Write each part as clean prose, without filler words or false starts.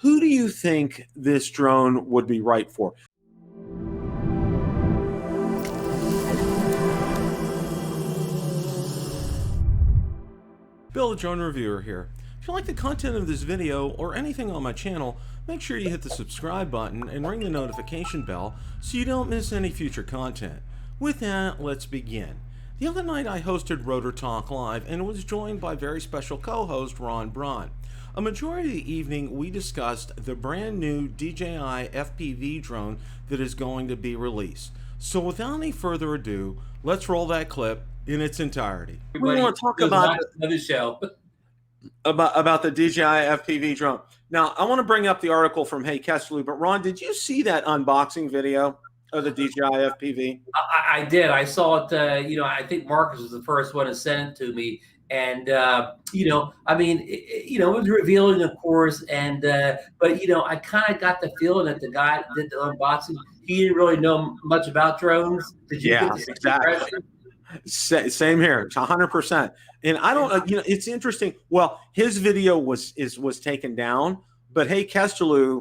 Who do you think this drone would be right for? Bill, the drone reviewer here. If you like the content of this video or anything on my channel, make sure you hit the subscribe button and ring the notification bell so you don't miss any future content. With that, let's begin. The other night I hosted Rotor Talk Live and was joined by very special co-host Ron Braun. A majority of the evening we discussed the brand new DJI FPV drone that is going to be released. So without any further ado, let's roll that clip in its entirety. We want to talk about another show about the DJI FPV drone. Now, I want to bring up the article from Hey Kessler, but Ron, did you see that unboxing video of the DJI FPV? I did. I saw it. I think Marcus was the first one to send it to me, and it was revealing, of course. And but I kind of got the feeling that the guy that did the unboxing, he didn't really know much about drones. Did you get the exactly. Same here, 100%. And I don't, it's interesting. Well, his video was taken down, but Hey Kessler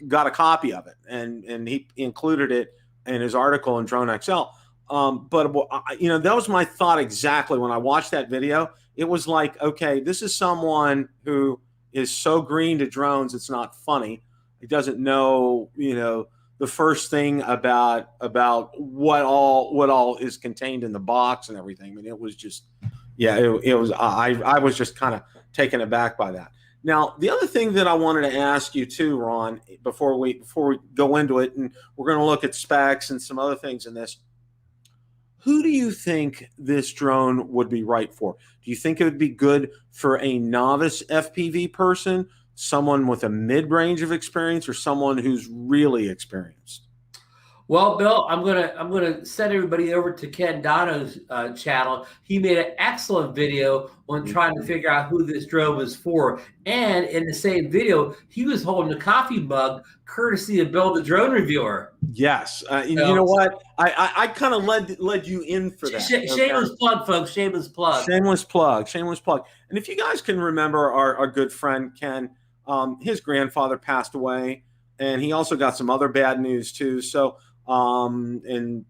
got a copy of it, and he included it in his article in Drone XL. But that was my thought exactly when I watched that video. It was like, okay, this is someone who is so green to drones, it's not funny. He doesn't know, the first thing about what all is contained in the box and everything. I mean, it was just, it was. I was just kind of taken aback by that. Now, the other thing that I wanted to ask you too, Ron, before we go into it, and we're going to look at specs and some other things in this. Who do you think this drone would be right for? Do you think it would be good for a novice FPV person, someone with a mid-range of experience, or someone who's really experienced? Well, Bill, I'm gonna send everybody over to Ken Dono's channel. He made an excellent video on trying to figure out who this drone was for. And in the same video, he was holding a coffee mug, courtesy of Bill, the drone reviewer. Yes, you know what? I kind of led you in for that. Shameless plug, folks. Shameless plug. Shameless plug. Shameless plug. And if you guys can remember our good friend Ken, his grandfather passed away, and he also got some other bad news too. So. And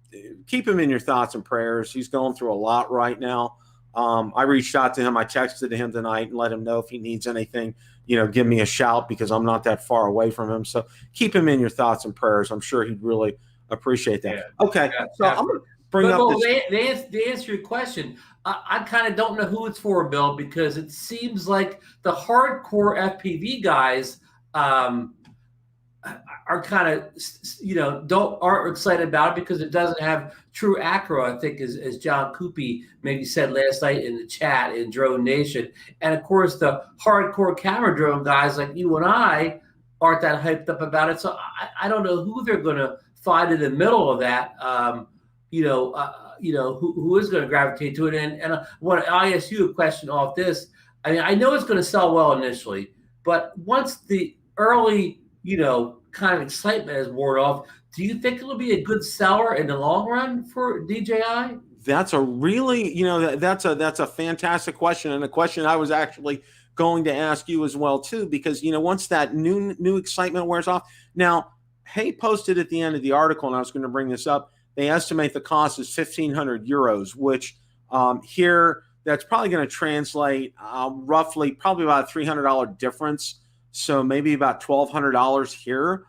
keep him in your thoughts and prayers. He's going through a lot right now. I reached out to him. I texted him tonight and let him know if he needs anything, give me a shout, because I'm not that far away from him. So keep him in your thoughts and prayers. I'm sure he'd really appreciate that. Yeah. Okay. So I'm going to bring up to answer your question. I kind of don't know who it's for, Bill, because it seems like the hardcore FPV guys, are kind of, aren't excited about it because it doesn't have true acro, I think, as John Coopy maybe said last night in the chat in Drone Nation. And of course, the hardcore camera drone guys like you and I aren't that hyped up about it. So I don't know who they're going to find in the middle of that. Who is going to gravitate to it. And I ask you a question off this. I mean, I know it's going to sell well initially, but once the early kind of excitement has worn off, do you think it'll be a good seller in the long run for DJI? That's a really, that's a fantastic question, and a question I was actually going to ask you as well too, because once that new excitement wears off. Now, Hey posted at the end of the article, and I was going to bring this up. They estimate the cost is 1,500 euros, which here that's probably going to translate roughly probably about a $300 difference. So maybe about $1,200 here.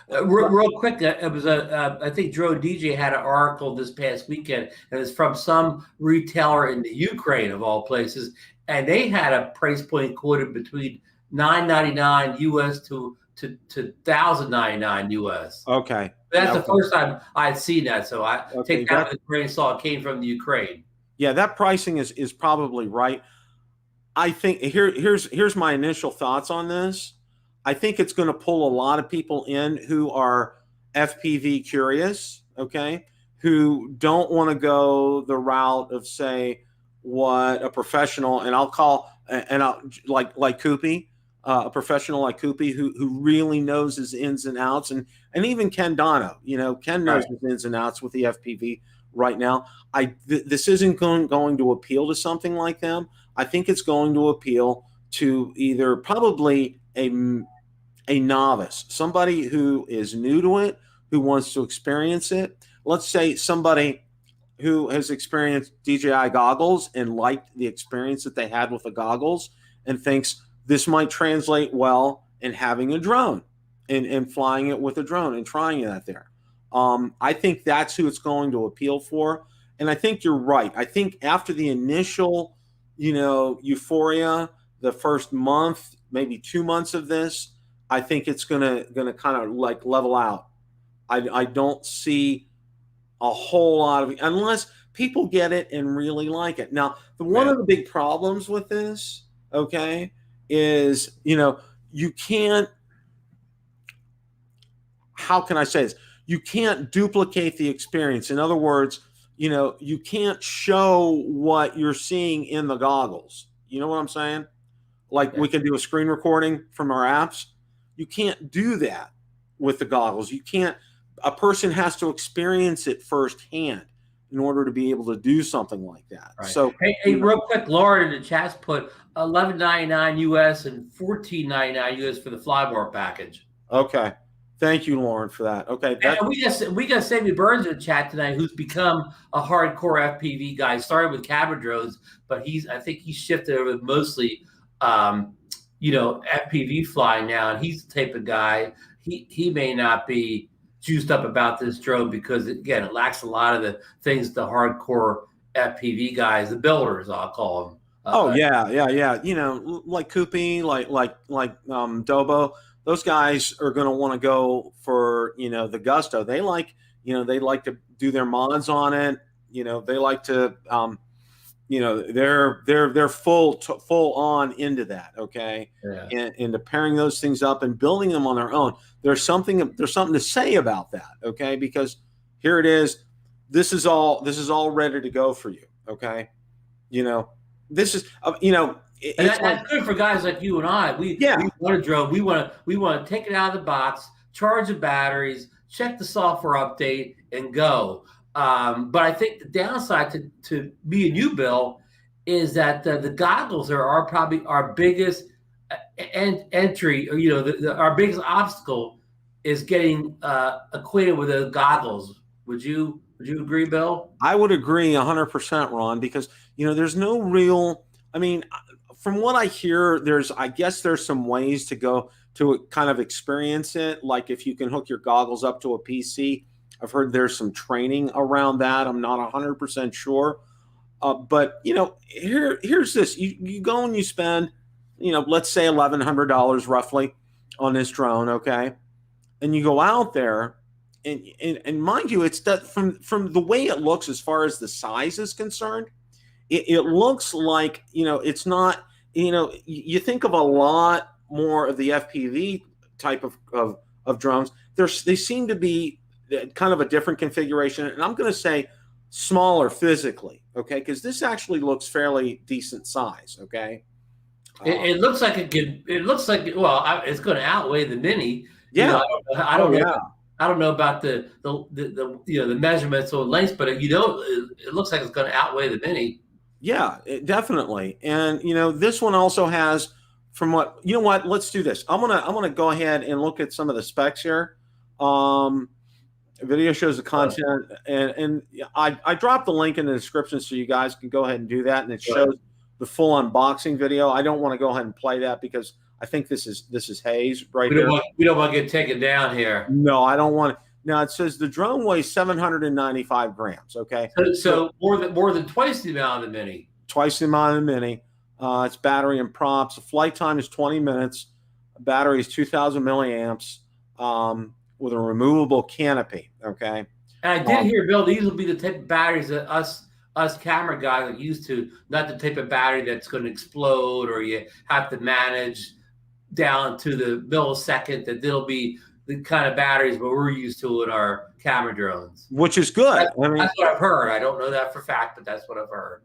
Real quick, it was I think Drone DJ had an article this past weekend, and it's from some retailer in the Ukraine of all places, and they had a price point quoted between $999 US to $1,099 US. Okay, that's the first time I'd seen that, so I take that with a grain of salt. It came from the Ukraine. Yeah, that pricing is probably right. I think here's my initial thoughts on this. I think it's going to pull a lot of people in who are FPV curious, okay, who don't want to go the route of, say, what a professional, and I'll like Coopy, a professional like Coopy who really knows his ins and outs, and even Ken Dono, Ken knows his ins and outs with the FPV right now. This isn't going to appeal to something like them. I think it's going to appeal to either probably a a novice, somebody who is new to it, who wants to experience it. Let's say somebody who has experienced DJI goggles and liked the experience that they had with the goggles and thinks this might translate well in having a drone and flying it with a drone and trying it out there. I think that's who it's going to appeal for. And I think you're right. I think after the initial, euphoria, the first month, maybe 2 months of this, I think it's gonna kind of like level out. I don't see a whole lot of, unless people get it and really like it. Now, one of the big problems with this, okay, is you can't. How can I say this? You can't duplicate the experience. In other words, you can't show what you're seeing in the goggles. You know what I'm saying? Like we can do a screen recording from our apps. You can't do that with the goggles. You can't. A person has to experience it firsthand in order to be able to do something like that. Right. So, hey, real quick, Lauren in the chat's put $11.99 US and $14.99 US for the Flybar package. Okay, thank you, Lauren, for that. Okay, and we got Sammy Burns in the chat tonight, who's become a hardcore FPV guy. Started with camera drones, but I think he's shifted over mostly, FPV flying now, and he's the type of guy. He may not be juiced up about this drone because, again, it lacks a lot of the things the hardcore FPV guys, the builders, I'll call them. Yeah. Like Koopy, like Dobo. Those guys are going to want to go for the gusto. They like to do their mods on it. They like to they're full on into that. Okay, and into pairing those things up and building them on their own. There's something to say about that. Okay, because here it is. This is all ready to go for you. Okay, this is and that's good for guys like you and I. We want a drone. We want to take it out of the box, charge the batteries, check the software update, and go. But I think the downside to me and you, Bill, is that the goggles are probably our biggest entry, or our biggest obstacle is getting acquainted with the goggles. Would you agree, Bill? I would agree 100%, Ron, because there's no real. I mean, from what I hear, I guess there's some ways to go to kind of experience it. Like if you can hook your goggles up to a PC. I've heard there's some training around that. I'm not 100% sure. But, here's this. You go and you spend, let's say $1,100 roughly on this drone, okay? And you go out there, and mind you, it's that from the way it looks as far as the size is concerned, it looks like, it's not, you think of a lot more of the FPV type of drones. They seem to be kind of a different configuration, and I'm going to say smaller physically, okay? Because this actually looks fairly decent size, okay? It looks like it could. It looks like it's going to outweigh the Mini. Yeah, I don't know. I don't know about the measurements or lengths, but it looks like it's going to outweigh the Mini. Yeah, definitely. And this one also has, from what let's do this. I'm gonna go ahead and look at some of the specs here. Video shows the content, and I dropped the link in the description so you guys can go ahead and do that, and it shows the full unboxing video. I don't want to go ahead and play that because I think this is haze right here. We don't want to get taken down here. No, I don't want to. Now it says the drone weighs 795 grams. Okay, so more than twice the amount of the Mini. Twice the amount of the Mini. It's battery and props. The flight time is 20 minutes. Battery is 2,000 milliamps. With a removable canopy, okay? And I did hear, Bill, these will be the type of batteries that us camera guys are used to, not the type of battery that's going to explode or you have to manage down to the millisecond. That they'll be the kind of batteries what we're used to in our camera drones. Which is good. That's what I've heard. I don't know that for a fact, but that's what I've heard.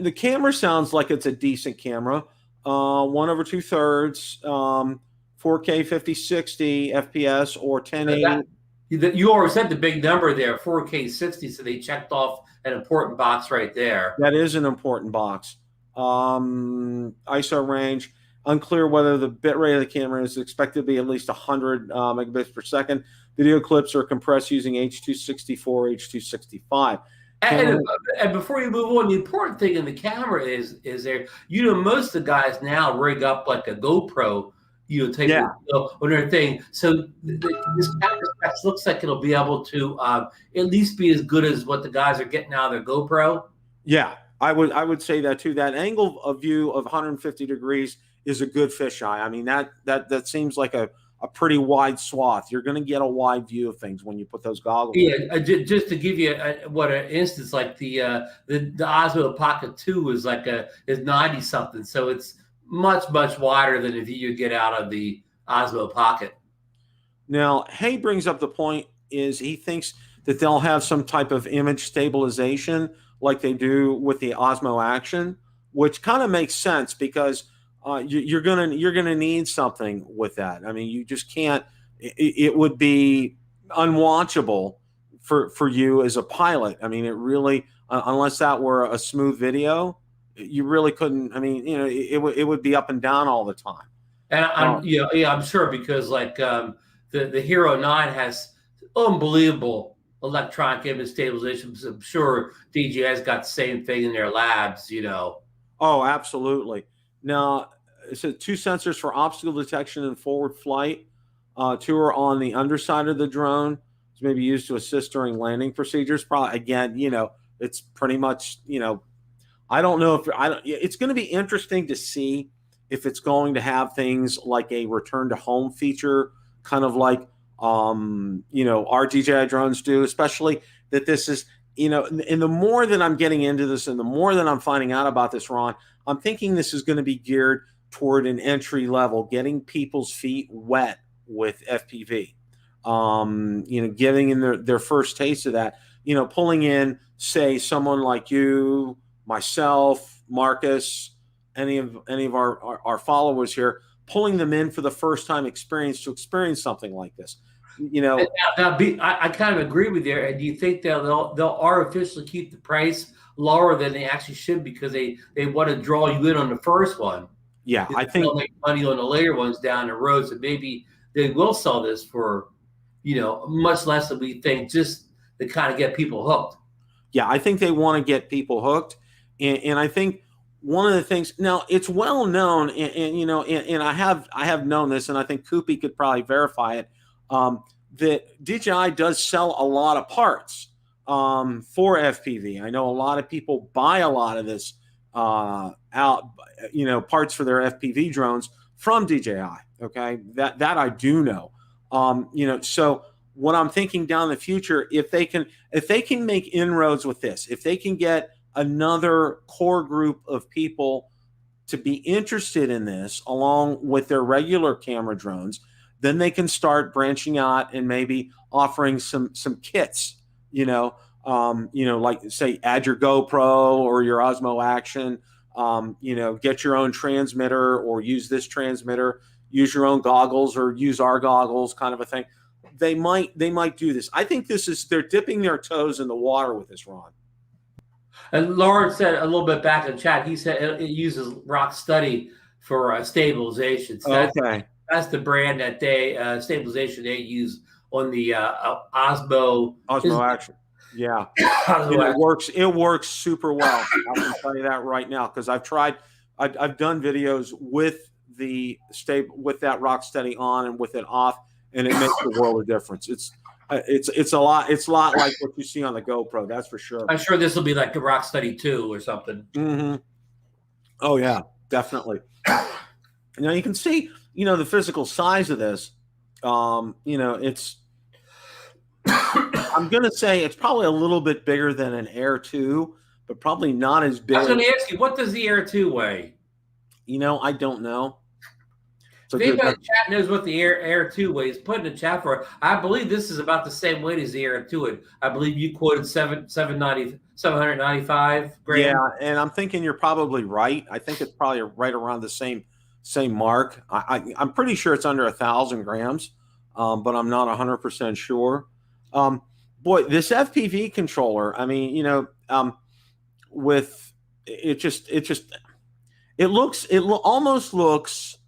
The camera sounds like it's a decent camera. 1/2/3. 4K 50-60 FPS or 1080. You already said the big number there, 4K 60, so they checked off an important box right there. That is an important box. ISO range. Unclear whether the bit rate of the camera is expected to be at least 100 megabits per second. Video clips are compressed using H.264, H.265. And, and before you move on, the important thing in the camera is there. You know, most of the guys now rig up like a GoPro, you know, type Yeah. of on their thing. So this camera specs looks like it'll be able to at least be as good as what the guys are getting out of their GoPro. Yeah, I would say that too. That angle of view of 150 degrees is a good fisheye. I mean, that seems like a pretty wide swath. You're going to get a wide view of things when you put those goggles on. Yeah, just to give you an instance, like the Osmo Pocket 2 is 90 something, so it's much wider than the view you get out of the Osmo Pocket. Now, Hay brings up the point is he thinks that they'll have some type of image stabilization like they do with the Osmo Action, which kind of makes sense because you're gonna need something with that. I mean, you just can't. It would be unwatchable for you as a pilot. I mean, it really, unless that were a smooth video, you really couldn't. I mean, you know, it would be up and down all the time. And I'm sure because like the Hero 9 has unbelievable electronic image stabilization. I'm sure DJI's got the same thing in their labs, you know. Oh, absolutely. Now, it says 2 sensors for obstacle detection and forward flight. 2 are on the underside of the drone. It's maybe used to assist during landing procedures. Probably, again, you know, it's pretty much, you know, I don't know if it's going to be interesting to see if it's going to have things like a return to home feature, kind of like you know, our DJI drones do, especially that this is, you know, and the more that I'm getting into this and the more that I'm finding out about this, Ron, I'm thinking this is going to be geared toward an entry level, getting people's feet wet with FPV. You know, giving them their first taste of that, you know, pulling in, say, someone like you, myself, Marcus, any of our followers here, pulling them in for the first time experience to experience something like this. You know, I kind of agree with you. And do you think they'll artificially keep the price lower than they actually should because they want to draw you in on the first one? Yeah, I think they'll make money on the later ones down the road. So maybe they will sell this for, you know, much less than we think, just to kind of get people hooked. Yeah, I think they want to get people hooked, and I think one of the things now it's well known, and you know, and I have known this, and I think Koopy could probably verify it. That DJI does sell a lot of parts for FPV. I know a lot of people buy a lot of this out, you know, parts for their FPV drones from DJI. Okay, that I do know. You know, so what I'm thinking down the future, if they can make inroads with this, if they can get another core group of people to be interested in this along with their regular camera drones, then they can start branching out and maybe offering some kits, you know, like say add your GoPro or your Osmo Action, you know, get your own transmitter or use this transmitter, use your own goggles or use our goggles, kind of a thing. They might do this. I think they're dipping their toes in the water with this, Ron. And Lawrence said a little bit back in the chat, he said it uses Rock Study for stabilization. So that's the brand that stabilization they use on the Osmo Action. Yeah, it works super well. I can tell you that right now because I've done videos with that Rock Steady on and with it off, and it makes a world of difference. It's a lot like what you see on the GoPro, that's for sure. I'm sure this will be like the Rock Steady 2 or something. Mm-hmm. Oh yeah, definitely. Now you can see, you know, the physical size of this. You know, it's I'm gonna say it's probably a little bit bigger than an Air 2, but probably not as big. I was gonna ask you, what does the Air 2 weigh? You know, I don't know. If anybody in the chat knows what the Air 2 weighs, put in the chat for it. I believe this is about the same weight as the Air 2. I believe you quoted 795 grams. Yeah, and I'm thinking you're probably right. I think it's probably right around the same mark. I'm pretty sure it's under 1,000 grams, but I'm not 100% sure. Boy, this FPV controller, I mean, you know, with it almost looks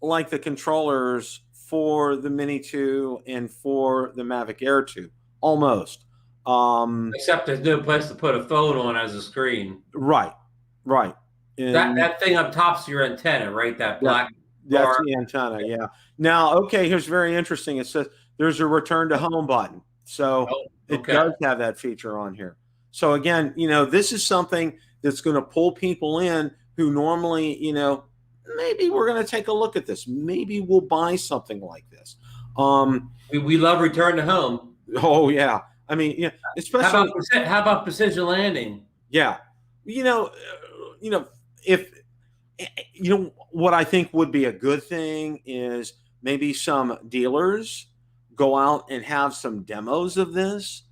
like the controllers for the Mini 2 and for the Mavic Air 2, almost. Except there's no place to put a phone on as a screen. Right, right. And That thing up top's your antenna, right? That black that's bar. the antenna, yeah. Now, okay, here's very interesting. It says there's a return to home button. So Oh, it okay. does have that feature on here. So again, this is something that's going to pull people in who normally, maybe we're going to take a look at this. Maybe we'll buy something like this. We love return to home. Oh yeah. I mean, yeah, especially how about precision landing? yeah. If what I think would be a good thing is maybe some dealers go out and have some demos of this.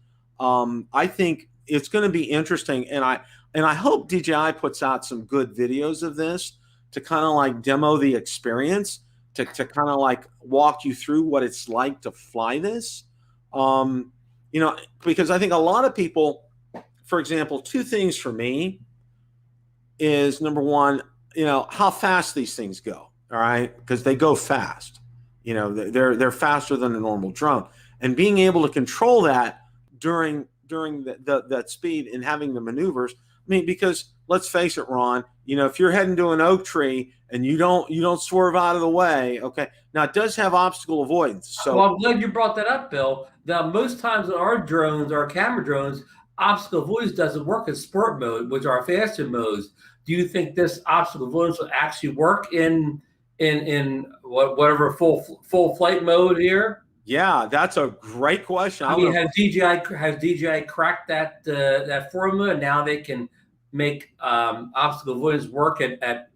I think it's going to be interesting, and I hope DJI puts out some good videos of this to kind of like demo the experience, to kind of like walk you through what it's like to fly this. Because I think a lot of people, for example, two things for me is number one, how fast these things go. All right, because they go fast. They're faster than a normal drone, and being able to control that during that speed and having the maneuvers. I mean, because let's face it, Ron. If you're heading to an oak tree and you don't swerve out of the way, okay. Now it does have obstacle avoidance. So well, I'm glad you brought that up, Bill. Now most times on our drones, our camera drones, obstacle avoidance doesn't work in sport mode, which are faster modes. Do you think this obstacle avoidance will actually work in whatever full flight mode here? Yeah, that's a great question. I mean, has DJI cracked that formula, and now they can make obstacle avoidance work at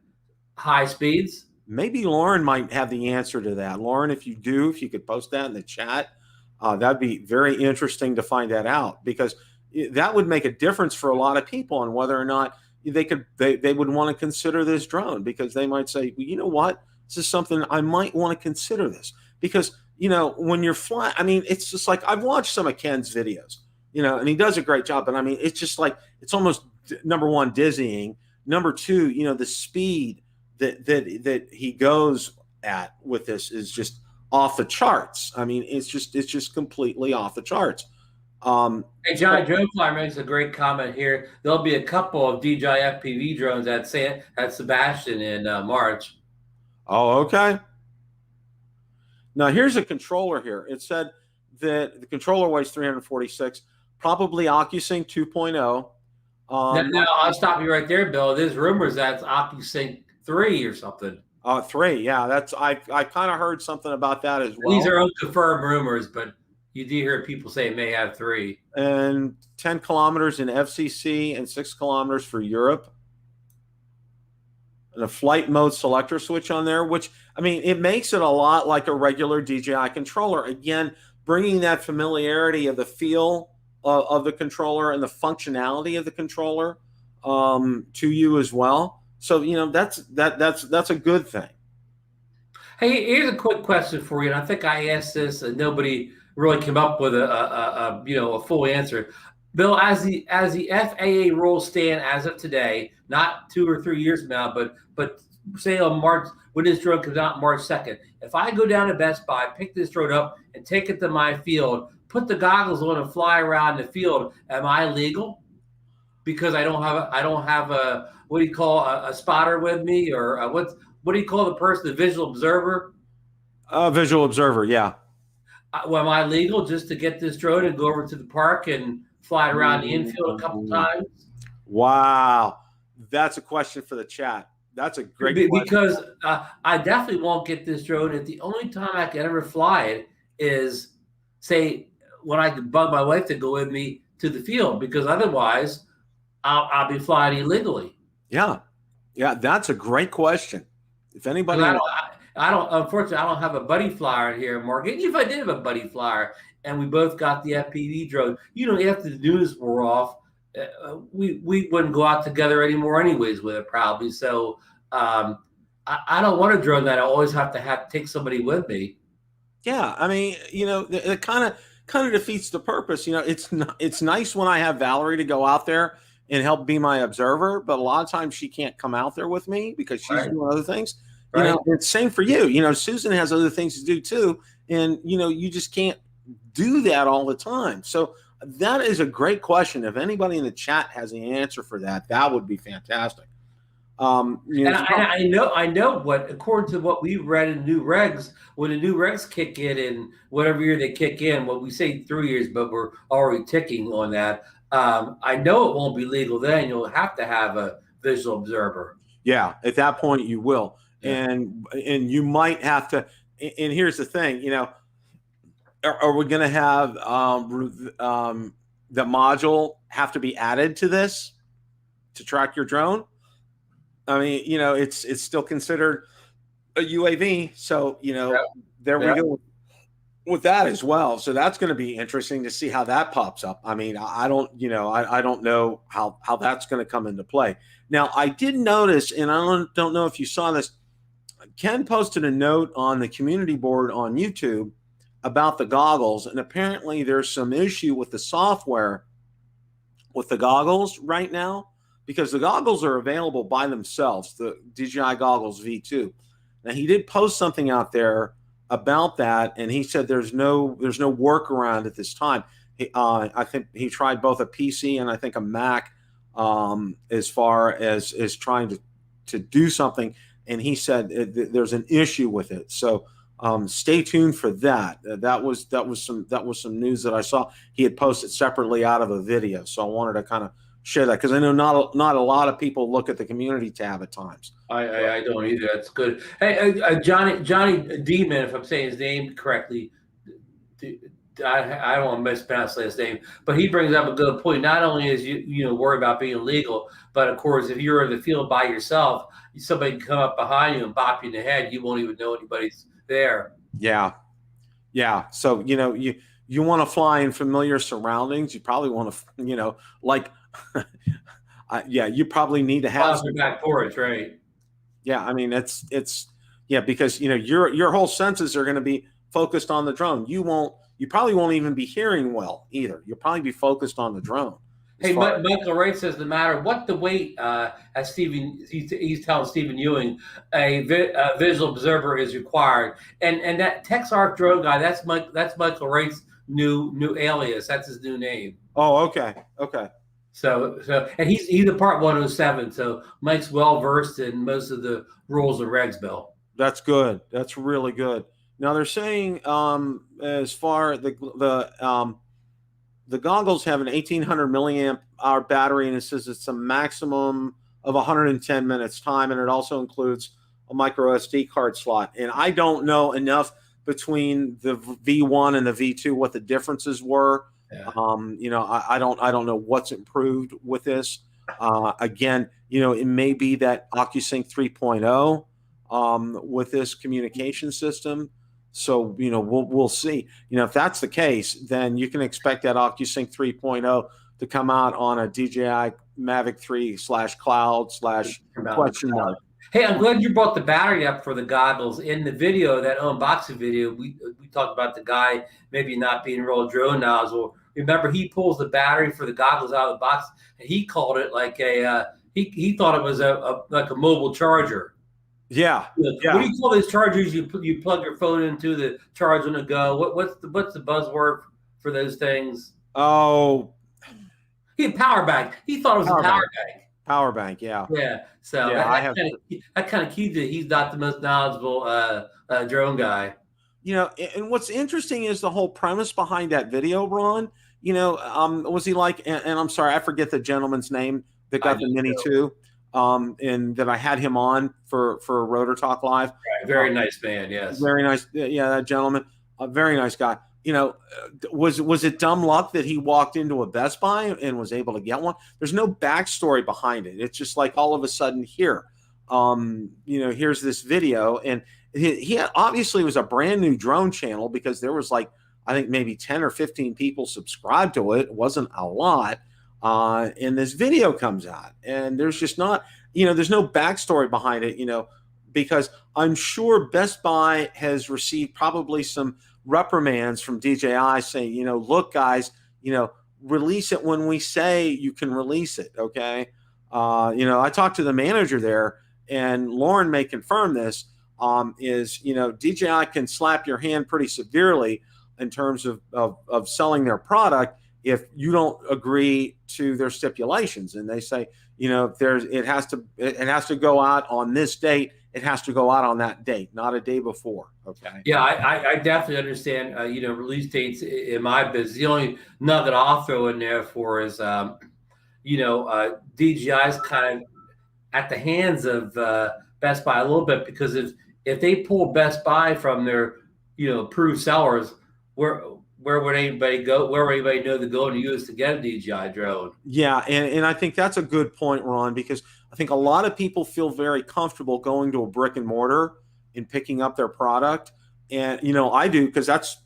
high speeds? Maybe Lauren might have the answer to that. Lauren, if you could post that in the chat, that'd be very interesting to find that out, because that would make a difference for a lot of people on whether or not they would want to consider this drone, because they might say, well, you know what, this is something I might want to consider this, because when you're flying, I mean, it's just like I've watched some of Ken's videos, and he does a great job, but I mean, it's just like it's almost number one dizzying, number two, the speed that he goes at with this is just off the charts. I mean, it's just completely off the charts. Hey, Johnny Dronefly makes a great comment here. There'll be a couple of DJI FPV drones at Sebastian in March. Oh, okay. Now here's a controller here. It said that the controller weighs 346, probably OcuSync 2.0. Now I'll stop you right there, Bill. There's rumors that's OcuSync 3 or something. 3, yeah. That's I kind of heard something about that as well. These are unconfirmed rumors, but you do hear people say it may have 3. And 10 kilometers in FCC and 6 kilometers for Europe. And a flight mode selector switch on there, which, I mean, it makes it a lot like a regular DJI controller. Again, bringing that familiarity of the feel of the controller and the functionality of the controller to you as well. So, that's a good thing. Hey, here's a quick question for you, and I think I asked this, and nobody really came up with a full answer. Bill, as the FAA rules stand as of today, not 2 or 3 years from now, but say on March, when this drone comes out March 2nd, if I go down to Best Buy, pick this drone up, and take it to my field, put the goggles on and fly around the field, am I legal? Because I don't have a what do you call a spotter with me, or what do you call the person, the visual observer? Visual observer, yeah. Well, am I legal just to get this drone and go over to the park and fly around the infield a couple times? Wow, that's a question for the chat. That's a great question. Because I definitely won't get this drone. If the only time I can ever fly it is, say, when I can bug my wife to go with me to the field, because otherwise I'll be flying illegally. Yeah, that's a great question. If anybody, unfortunately, I don't have a buddy flyer here, Mark. Even if I did have a buddy flyer and we both got the FPV drone, after the news wore off, we wouldn't go out together anymore anyways with it, probably. So I don't want a drone that I always have to take somebody with me. Yeah, I mean, it kind of defeats the purpose. It's nice when I have Valerie to go out there and help be my observer, but a lot of times she can't come out there with me because she's Right. doing other things. Right. You know, it's same for you. You know, Susan has other things to do too, and you know, you just can't do that all the time. So that is a great question. If anybody in the chat has the answer for that, that would be fantastic. You know, And I know what, according to what we read in new regs, when the new regs kick in whatever year they kick in, well, we say 3 years, but we're already ticking on that. I know it won't be legal then. You'll have to have a visual observer. yeah, at that point you will, Yeah. and you might have to. And here's the thing, you know, are we going to have the module have to be added to this to track your drone? I mean, you know, it's still considered a UAV, so you know, there we go with that as well. So that's going to be interesting to see how that pops up. I mean, I don't, you know, I don't know how that's going to come into play. Now, I did notice, and I don't know if you saw this, Ken posted a note on the community board on YouTube about the goggles, and apparently there's some issue with the software with the goggles right now, because the goggles are available by themselves, the DJI goggles V2. Now, he did post something out there about that, and he said there's no workaround at this time. I think he tried both a PC and I think a Mac as far as trying to do something, and he said there's an issue with it. So stay tuned for that. That was some news that I saw. He had posted separately out of a video, so I wanted to kind of share that because I know not a lot of people look at the community tab at times. I don't either. That's good. Hey, Johnny Demon, if I'm saying his name correctly, I don't want to mispronounce his last name, but he brings up a good point. Not only is you know worry about being illegal, but of course, if you're in the field by yourself, somebody can come up behind you and bop you in the head. You won't even know anybody's there. Yeah. So you know you want to fly in familiar surroundings. You probably want to, you know, like yeah, you probably need to have your back porch, right? Yeah, I mean it's yeah, because you know your whole senses are going to be focused on the drone. You probably won't even be hearing well either. You'll probably be focused on the drone. Hey, Michael Wright says no matter what the weight, as Stephen, he's telling Stephen Ewing, a visual observer is required. And that TexArc drone guy, that's Michael Wright's new alias. That's his new name. Oh, okay. So and he's a Part 107. So Mike's well versed in most of the rules and regs, Bill. That's good. That's really good. Now they're saying as far the goggles have an 1800 milliamp hour battery, and it says it's a maximum of 110 minutes time, and it also includes a micro SD card slot. And I don't know enough between the V1 and the V2 what the differences were. Yeah. You know, I don't know what's improved with this. Again, you know, it may be that OcuSync 3.0 with this communication system. So, you know, we'll see. You know, if that's the case, then you can expect that OcuSync 3.0 to come out on a DJI Mavic 3/cloud/ question mark. Hey, I'm glad you brought the battery up for the goggles. In the video, that unboxing video, we talked about the guy maybe not being real drone nozzle. Remember, he pulls the battery for the goggles out of the box, and he called it like he thought it was like a mobile charger. Yeah. What do you call those chargers? You plug your phone into the charge on the go. What's the buzzword for those things? Oh, power bank. He thought it was a power bank. Power bank, yeah. Yeah. So that kind of key that he's not the most knowledgeable drone guy. You know, and what's interesting is the whole premise behind that video, Ron. You know, was he like? And I'm sorry, I forget the gentleman's name that got the Mini 2. And that I had him on for Rotor Talk Live. Right. Very nice man, yes. Very nice. Yeah, that gentleman, a very nice guy. You know, was it dumb luck that he walked into a Best Buy and was able to get one? There's no backstory behind it. It's just like all of a sudden here, you know, here's this video, and he obviously was a brand new drone channel because there was like, I think maybe 10 or 15 people subscribed to it. It wasn't a lot. And this video comes out, and there's just not, you know, there's no backstory behind it, you know, because I'm sure Best Buy has received probably some reprimands from DJI saying, you know, look, guys, you know, release it when we say you can release it. Okay. I talked to the manager there, and Lauren may confirm this. DJI can slap your hand pretty severely in terms of selling their product if you don't agree to their stipulations. And they say, it has to go out on this date. It has to go out on that date, not a day before. Okay. Yeah, I definitely understand. Release dates in my business. The only nugget I'll throw in there for is, DJI's kind of at the hands of Best Buy a little bit, because if they pull Best Buy from their approved sellers, where would anybody go? Where would anybody know to go and use to get a DJI drone? Yeah, and I think that's a good point, Ron, because I think a lot of people feel very comfortable going to a brick and mortar and picking up their product. And, I do, because that's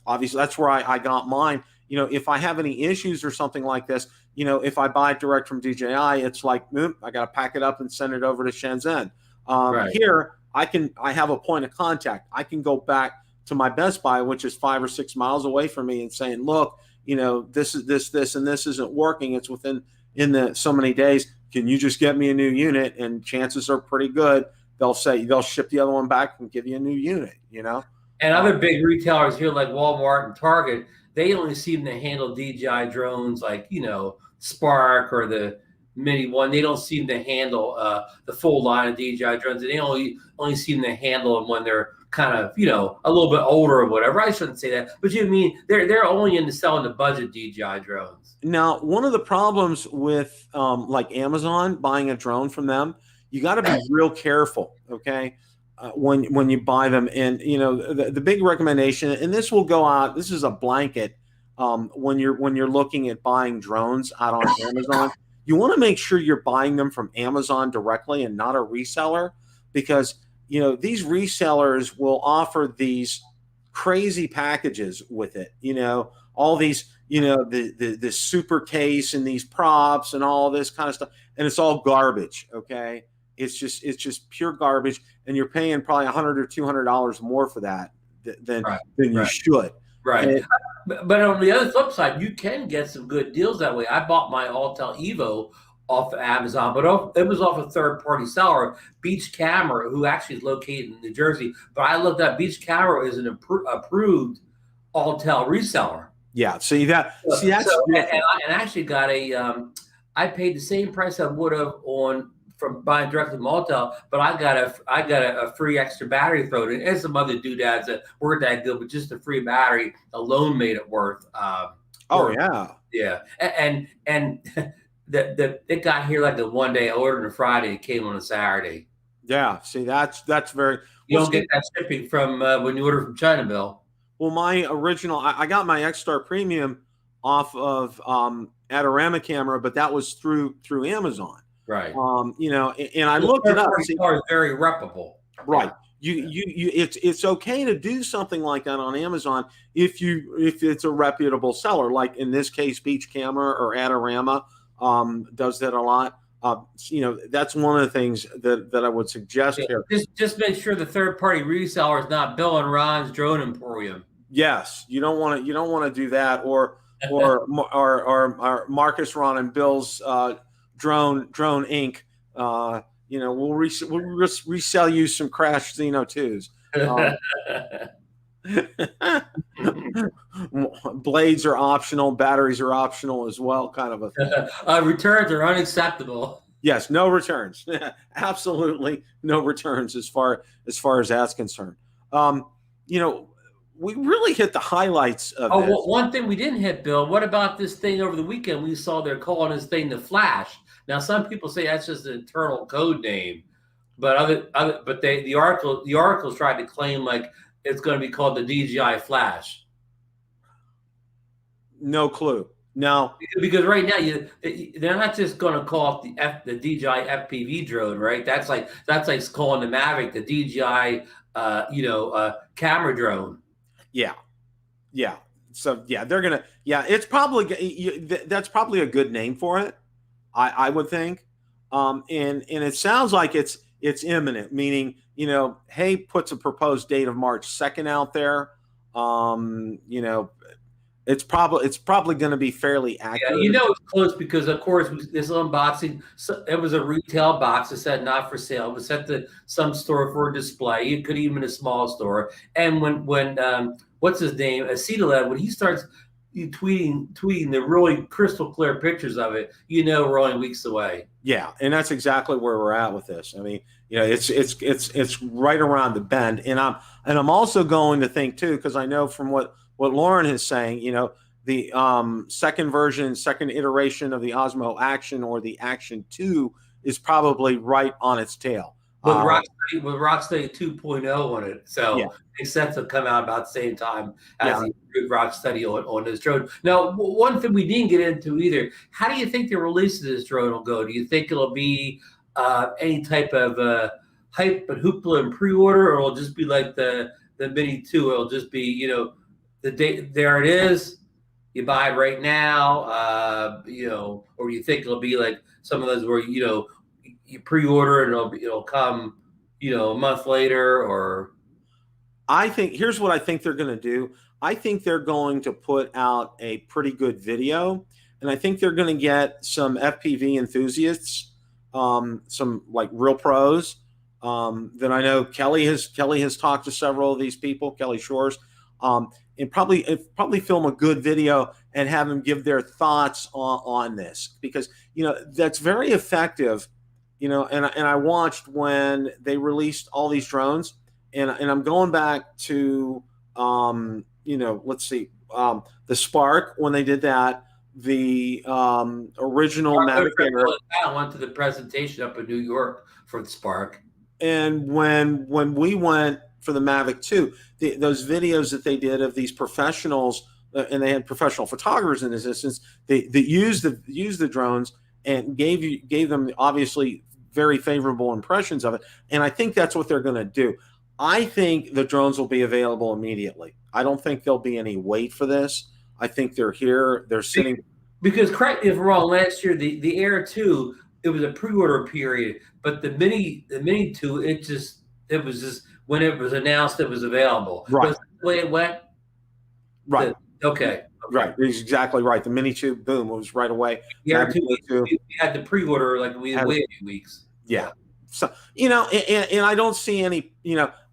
where I got mine. If I have any issues or something like this, if I buy it direct from DJI, it's like, I got to pack it up and send it over to Shenzhen. Right. Here, I have a point of contact. I can go back to my Best Buy, which is 5 or 6 miles away from me, and saying, look, this is this, and this isn't working. It's within so many days. Can you just get me a new unit? And chances are pretty good they'll ship the other one back and give you a new unit. And other big retailers here like Walmart and Target, they only seem to handle DJI drones like Spark or the Mini One. They don't seem to handle the full line of DJI drones. They only seem to handle them when they're kind of a little bit older or whatever. I shouldn't say that, but they're only into selling the budget DJI drones. Now, one of the problems with like Amazon, buying a drone from them, you got to be real careful, okay, when you buy them. And the big recommendation, and this will go out, this is a blanket, when you're looking at buying drones out on Amazon, you want to make sure you're buying them from Amazon directly and not a reseller, because these resellers will offer these crazy packages with it. All these, the super case and these props and all this kind of stuff, and it's all garbage. Okay, it's just pure garbage, and you're paying probably $100 or $200 more for that than you should. Right. But on the other flip side, you can get some good deals that way. I bought my Autel Evo off of Amazon, but it was off a third-party seller, Beach Camera, who actually is located in New Jersey. But I looked up, Beach Camera is an approved Autel reseller. Yeah, so that's and I actually got I paid the same price I would have from buying directly from Autel, but I got a free extra battery thrown in, and some other doodads that weren't that good, but just the free battery alone made it worth. Yeah, and it got here like a one day. I ordered on a Friday, it came on a Saturday. Yeah, see, that's very. You don't get that shipping from when you order from China, Bill. Well, my original, I got my X-Star Premium off of Adorama Camera, but that was through Amazon. Right. And I looked it up. It's very reputable. Right. It's okay to do something like that on Amazon if it's a reputable seller, like in this case, Beach Camera or Adorama does that a lot. That's one of the things that I would suggest here. Just make sure the third party reseller is not Bill and Ron's Drone Emporium. Yes, you don't want to do that, or Marcus, Ron, and Bill's Drone Inc. We'll resell you some Crash Xeno 2s. Blades are optional, batteries are optional as well, kind of a thing. Returns are unacceptable. Yes, no returns. Absolutely no returns as far as that's concerned. We really hit the highlights of this. Well, one thing we didn't hit, Bill. What about this thing over the weekend? We saw they're calling this thing the Flash. Now, some people say that's just an internal code name, but the articles tried to claim like it's going to be called the DJI Flash. No clue. No, because right now they're not just going to call it the DJI FPV drone, right? That's like calling the Mavic the DJI camera drone. Yeah. So yeah, they're gonna. Yeah, it's probably that's probably a good name for it. I would think. And it sounds like it's imminent, meaning Hay puts a proposed date of March 2nd out there. It's probably going to be fairly Yeah, accurate. it's close because, of course, this unboxing, so it was a retail box. It said not for sale. It was sent to some store for a display. It could even a small store. And when what's his name, Acetalab, when he starts tweeting the really crystal clear pictures of it, we're only weeks away. Yeah, and that's exactly where we're at with this. I mean, it's right around the bend, and I'm also going to think too, because I know from what Lauren is saying, the second version, second iteration of the Osmo Action or the Action 2 is probably right on its tail. With Rocksteady 2.0 on it. Yeah, So it's set to come out about the same time as yeah. the improved Rocksteady on this drone. Now, one thing we didn't get into either, how do you think the release of this drone will go? Do you think it'll be any type of hype and hoopla and pre-order, or it'll just be like the Mini 2? It'll just be, the date, there it is. You buy it right now, or you think it'll be like some of those where, you pre-order and it'll come, a month later, or I think here's what I think they're going to do. I think they're going to put out a pretty good video, and I think they're going to get some FPV enthusiasts, some like real pros. That I know Kelly has talked to several of these people, Kelly Shores, and probably film a good video and have them give their thoughts on this, because that's very effective. And I watched when they released all these drones, and I'm going back to let's see, the Spark, when they did that, the original Mavic Air. I went to the presentation up in New York for the Spark, and when we went for the Mavic 2, those videos that they did of these professionals, and they had professional photographers in this instance, they used the drones and gave them obviously very favorable impressions of it. And I think that's what they're going to do. I think the drones will be available immediately. I don't think there'll be any wait for this. I think they're here. They're sitting. Because correct me if I'm wrong, last year the Air 2, it was a pre-order period, but the Mini 2, it was just when it was announced it was available. Right. Was that the way it went? Right. Okay. Right. He's exactly right. The Mini 2, boom, it was right away. The Air 2, we had the pre-order, like we had waited a few weeks. Yeah. So, and I don't see any,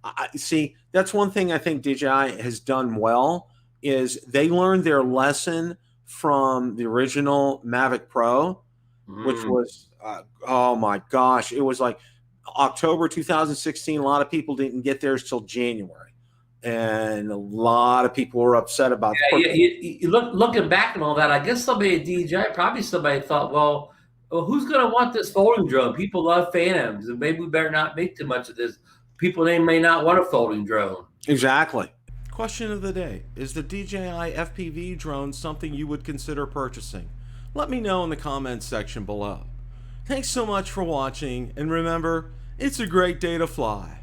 I see, that's one thing I think DJI has done well, is they learned their lesson from the original Mavic Pro, which was, oh my gosh, it was like October 2016. A lot of people didn't get theirs till January, and a lot of people were upset about it. You looking back and all that, I guess somebody at DJI, probably somebody thought, well, who's going to want this folding drone? People love Phantoms, and maybe we better not make too much of this. People, they may not want a folding drone. Exactly. Question of the day: is the DJI FPV drone something you would consider purchasing? Let me know in the comments section below. Thanks so much for watching, and remember, it's a great day to fly.